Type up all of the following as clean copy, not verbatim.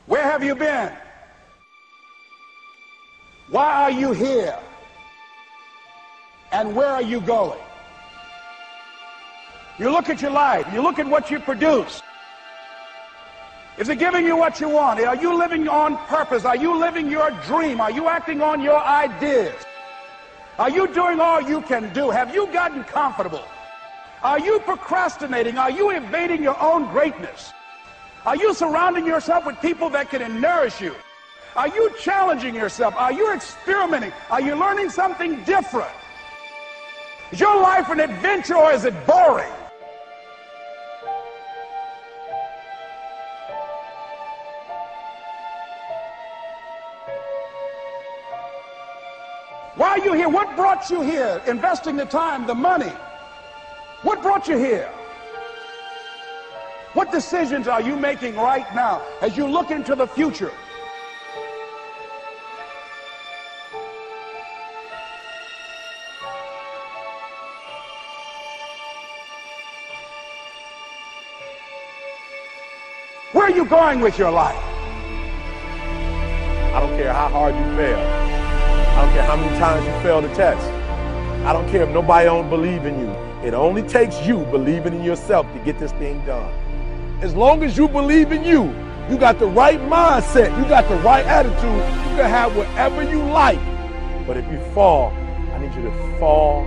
Where have you been? Why are you here? And where are you going? You look at your life, you look at what you produce. Is it giving you what you want? Are you living on purpose? Are you living your dream? Are you acting on your ideas? Are you doing all you can do? Have you gotten comfortable? Are you procrastinating? Are you evading your own greatness? Are you surrounding yourself with people that can nourish you? Are you challenging yourself? Are you experimenting? Are you learning something different? Is your life an adventure or is it boring? Why are you here? What brought you here? Investing the time, the money. What brought you here? What decisions are you making right now as you look into the future? Where are you going with your life? I don't care how hard you fail. I don't care how many times you fail the test. I don't care if nobody don't believe in you. It only takes you believing in yourself to get this thing done. As long as you believe in you, you got the right mindset, you got the right attitude, you can have whatever you like. But if you fall, I need you to fall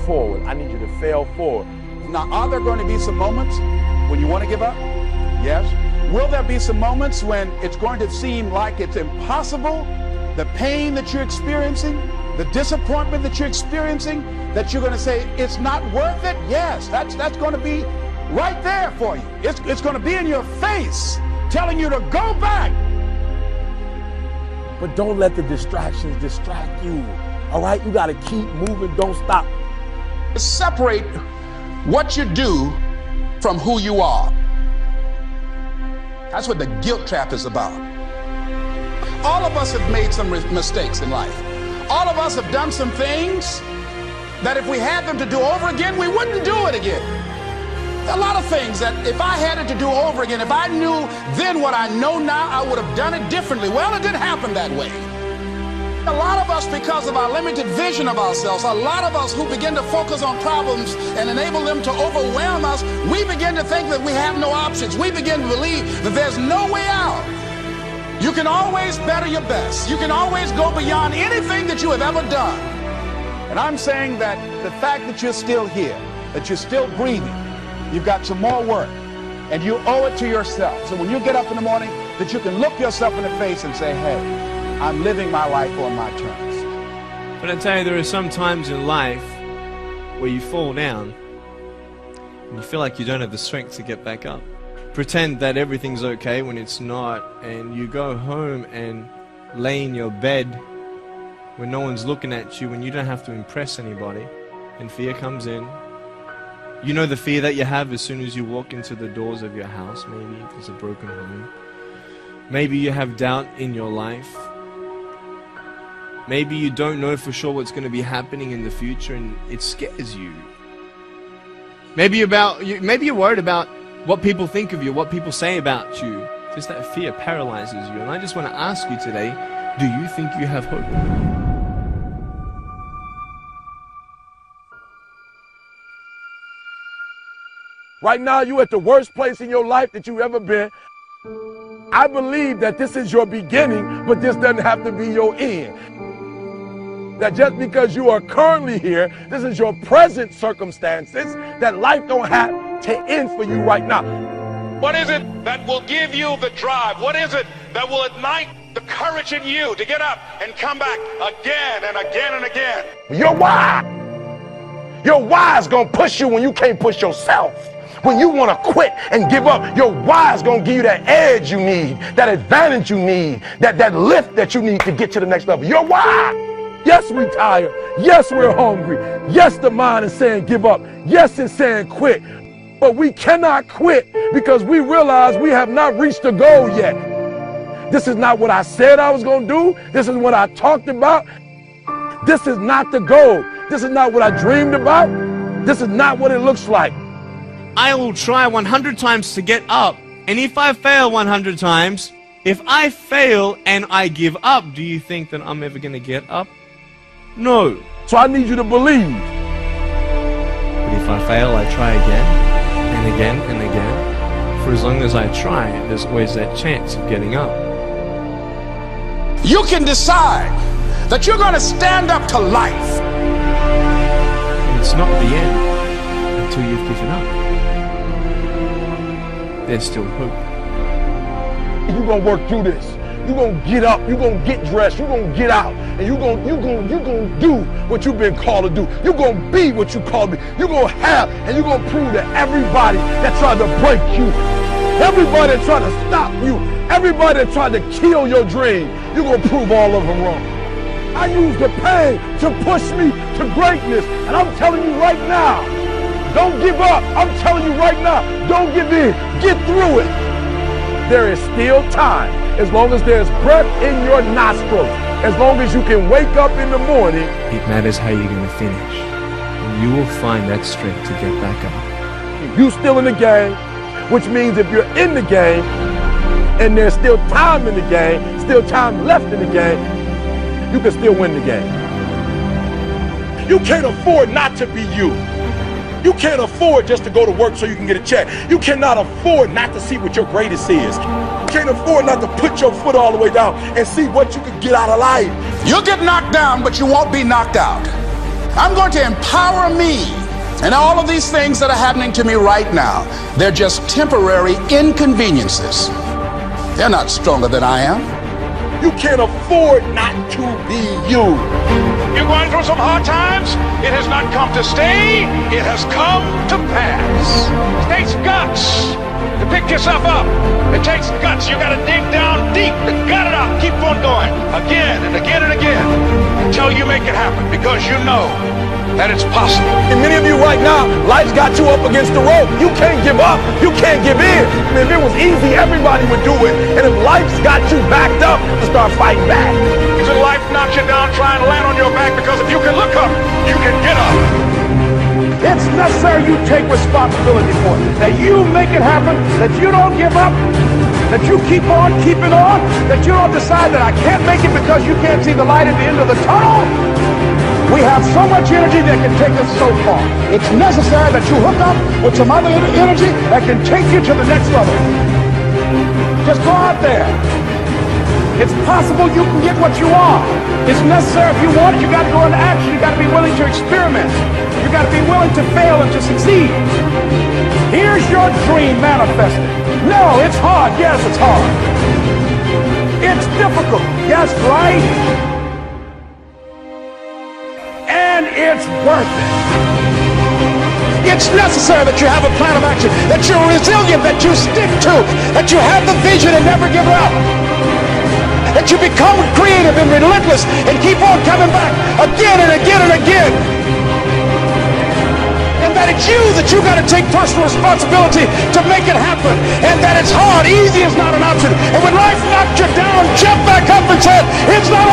forward. I need you to fail forward. Now, are there going to be some moments when you want to give up? Yes. Will there be some moments when it's going to seem like it's impossible? The pain that you're experiencing, the disappointment that you're experiencing, that you're going to say, it's not worth it? Yes, that's going to be right there for you. It's going to be in your face, telling you to go back. But don't let the distractions distract you. All right? You got to keep moving. Don't stop. Separate what you do from who you are. That's what the guilt trap is about. All of us have made some mistakes in life. All of us have done some things that if we had them to do over again, we wouldn't do it again. A lot of things that if I had it to do over again, if I knew then what I know now, I would have done it differently. Well, it didn't happen that way. A lot of us, because of our limited vision of ourselves, a lot of us who begin to focus on problems and enable them to overwhelm us, we begin to think that we have no options. We begin to believe that there's no way out. You can always better your best. You can always go beyond anything that you have ever done. And I'm saying that the fact that you're still here, that you're still breathing, you've got some more work, and you owe it to yourself. So when you get up in the morning, that you can look yourself in the face and say, hey, I'm living my life on my terms. But I tell you, there are some times in life where you fall down and you feel like you don't have the strength to get back up. Pretend that everything's okay when it's not, and you go home and lay in your bed when no one's looking at you, when you don't have to impress anybody, and fear comes in. You know the fear that you have as soon as you walk into the doors of your house. Maybe there's a broken home. Maybe you have doubt in your life. Maybe you don't know for sure what's going to be happening in the future, and it scares you. Maybe you're worried about what people think of you, what people say about you. Just that fear paralyzes you. And I just want to ask you today, do you think you have hope? Right now, you're at the worst place in your life that you've ever been. I believe that this is your beginning, but this doesn't have to be your end. That just because you are currently here, this is your present circumstances, that life don't have to end for you right now. What is it that will give you the drive? What is it that will ignite the courage in you to get up and come back again and again and again? Your why. Your why is going to push you when you can't push yourself. When you want to quit and give up, your why is going to give you that edge you need, that advantage you need, that lift that you need to get to the next level. Your why. Yes, we're tired. Yes, we're hungry. Yes, the mind is saying give up. Yes, it's saying quit. But we cannot quit because we realize we have not reached the goal yet. This is not what I said I was going to do. This is what I talked about. This is not the goal. This is not what I dreamed about. This is not what it looks like. I will try 100 times to get up. And if I fail 100 times, If I fail and I give up, do you think that I'm ever going to get up? No. So I need you to believe. But if I fail, I try again and again and again. For as long as I try, there's always that chance of getting up. You can decide that you're going to stand up to life. And it's not the end until you've given up. There's still hope. You're going to work through this. You're going to get up. You're going to get dressed. You're going to get out. And you're going to do what you've been called to do. You're going to be what you called to be. You're going to have, and you're going to prove to everybody that tried to break you, everybody that tried to stop you, everybody that tried to kill your dream, you're going to prove all of them wrong. I use the pain to push me to greatness. And I'm telling you right now, don't give up. I'm telling you right now, don't give in. Get through it. There is still time. As long as there's breath in your nostrils, as long as you can wake up in the morning. It matters how you're going to finish. And you will find that strength to get back up. You still in the game, which means if you're in the game and there's still time in the game, still time left in the game, you can still win the game. You can't afford not to be you. You can't afford just to go to work so you can get a check. You cannot afford not to see what your greatest is. You can't afford not to put your foot all the way down and see what you can get out of life. You'll get knocked down, but you won't be knocked out. I'm going to empower me. And all of these things that are happening to me right now, they're just temporary inconveniences. They're not stronger than I am. You can't afford not to be you. You're going through some hard times. It has not come to stay. It has come to pass. It takes guts to pick yourself up. It takes guts. You got to dig down deep to gut it out. Keep on going again and again and again until you make it happen, because you know that it's possible. And many of you right now, life's got you up against the rope. You can't give up. You can't give in. I mean, if it was easy, everybody would do it. And if life's got you backed up, to start fighting back. If life knocks you down, try and land on your back, because if you can look up, you can get up. It's necessary you take responsibility for it. That you make it happen, that you don't give up, that you keep on keeping on, that you don't decide that I can't make it because you can't see the light at the end of the tunnel. We have so much energy that can take us so far. It's necessary that you hook up with some other energy that can take you to the next level. Just go out there. It's possible you can get what you want. It's necessary if you want it, you got to go into action. You got to be willing to experiment. You got to be willing to fail and to succeed. Here's your dream manifested. No, it's hard. Yes, it's hard. It's difficult. Yes, right? And it's worth it. It's necessary that you have a plan of action, that you're resilient, that you stick to, that you have the vision and never give up. That you become creative and relentless and keep on coming back again and again and again. And that it's you that you got to take personal responsibility to make it happen. And that it's hard. Easy is not an option. And when life knocks you down, jump back up and say, it's not